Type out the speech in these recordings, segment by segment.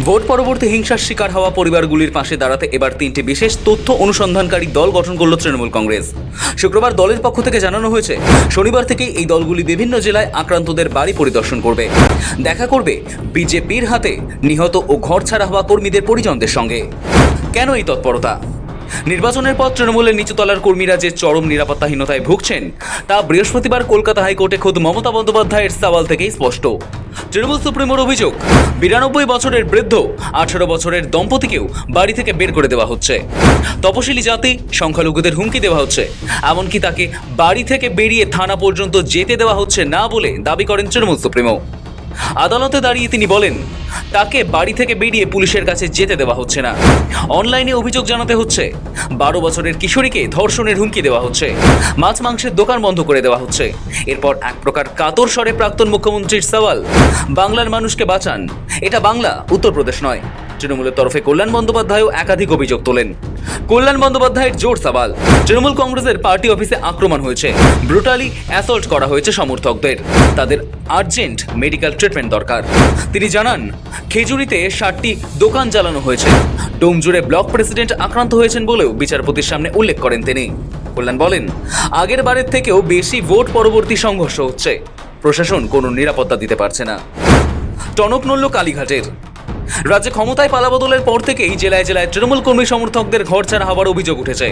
Vote পরবর্তী হিংসার শিকার হওয়া পরিবারগুলির পাশে দাঁড়াতে এবার তিনটি বিশেষ তথ্য অনুসন্ধানকারী দল গঠন করল তৃণমূল কংগ্রেস। শুক্রবার দলের পক্ষ থেকে জানানো হয়েছে, শনিবার থেকেই এই দলগুলি বিভিন্ন জেলায় আক্রান্তদের বাড়ি পরিদর্শন করবে, দেখা করবে বিজেপির হাতে নিহত ও ঘরছাড়া হওয়া কর্মীদের পরিজনদের সঙ্গে। কেন এই তৎপরতা? নির্বাচনের পর তৃণমূলের নিচুতলার কর্মীরা যে চরম নিরাপত্তাহীনতায় ভুগছেন তা বৃহস্পতিবার কলকাতা হাইকোর্টে খোদ মমতা বন্দ্যোপাধ্যায়ের সওয়াল থেকেই স্পষ্ট। তৃণমূল সুপ্রিমোর অভিযোগ, 92 বছরের বৃদ্ধ 18 বছরের দম্পতিকেও বাড়ি থেকে বের করে দেওয়া হচ্ছে। তপশিলি জাতি সংখ্যালঘুদের হুমকি দেওয়া হচ্ছে, এমনকি তাকে বাড়ি থেকে বেরিয়ে থানা পর্যন্ত যেতে দেওয়া হচ্ছে না বলে দাবি করেন তৃণমূল সুপ্রিমো। আদালতে দাঁড়িয়ে তিনি বলেন, তাকে বাড়ি থেকে বেরিয়ে পুলিশের কাছে যেতে দেওয়া হচ্ছে না। অনলাইনে অভিযোগ জানাতে হচ্ছে, 12 বছরের কিশোরীকে ধর্ষণের হুমকি দেওয়া হচ্ছে, মাছ মাংসের দোকান বন্ধ করে দেওয়া হচ্ছে। এরপর এক প্রকার কাতর স্বরে প্রাক্তন মুখ্যমন্ত্রীর সওয়াল, বাংলার মানুষকে বাঁচান, এটা বাংলা, উত্তরপ্রদেশ নয়। তৃণমূলের তরফে কল্যাণ বন্দ্যোপাধ্যায়ও একাধিক অভিযোগ তোলেন। কল্যাণ বন্দ্যোপাধ্যায়ের জোর সওয়াল, তৃণমূল কংগ্রেসের পার্টি অফিসে আক্রমণ হয়েছে, ব্রুটালি অ্যাসল্ট করা হয়েছে সমর্থকদের, তাদের আর্জেন্ট মেডিকেল ট্রিটমেন্ট দরকার। তিনি জানান, খেজুরিতে 60টি দোকান জ্বালানো হয়েছে, ডোমজুড়ে ব্লক প্রেসিডেন্ট আক্রান্ত হয়েছেন বলেও বিচারপতির সামনে উল্লেখ করেন তিনি। কল্যাণ বলেন, আগের বারের থেকেও বেশি ভোট পরবর্তী সংঘর্ষ হচ্ছে, প্রশাসন কোনো নিরাপত্তা দিতে পারছে না। টনক নড়ল কালীঘাটের। রাজ্যে ক্ষমতায় পালাবদলের পর থেকেই জেলায় জেলায় তৃণমূল কর্মী সমর্থকদের ঘরছাড়া হওয়ার অভিযোগ উঠেছে।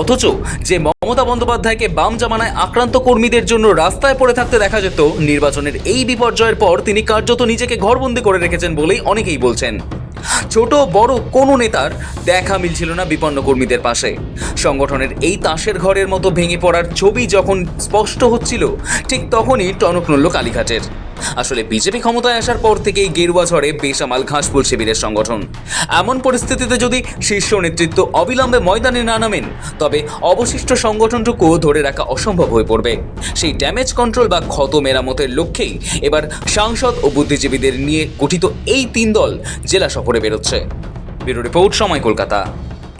অথচ যে মমতা বন্দ্যোপাধ্যায়কে বাম জামানায় আক্রান্ত কর্মীদের জন্য রাস্তায় পড়ে থাকতে দেখা যেত, নির্বাচনের এই বিপর্যয়ের পর তিনি কার্যত নিজেকে ঘরবন্দি করে রেখেছেন বলেই অনেকেই বলছেন। ছোট বড় কোনো নেতার দেখা মিলছিল না বিপন্ন কর্মীদের পাশে। সংগঠনের এই তাসের ঘরের মতো ভেঙে পড়ার ছবি যখন স্পষ্ট হচ্ছিল, ঠিক তখনই টনক নড়ল কালীঘাটের। আসলে বিজেপি ক্ষমতায় আসার পর থেকেই গেরুয়া ঝড়ে বেসামাল ঘাসফুল শিবিরের সংগঠন। এমন পরিস্থিতিতে যদি শীর্ষ নেতৃত্ব অবিলম্বে ময়দানে না নামেন, তবে অবশিষ্ট সংগঠনটুকু ধরে রাখা অসম্ভব হয়ে পড়বে। সেই ড্যামেজ কন্ট্রোল বা ক্ষত মেরামতের লক্ষ্যেই এবার সাংসদ ও বুদ্ধিজীবীদের নিয়ে গঠিত এই 3 দল জেলা সফরে বেরোচ্ছে। ব্যুরো রিপোর্ট, সময়, কলকাতা।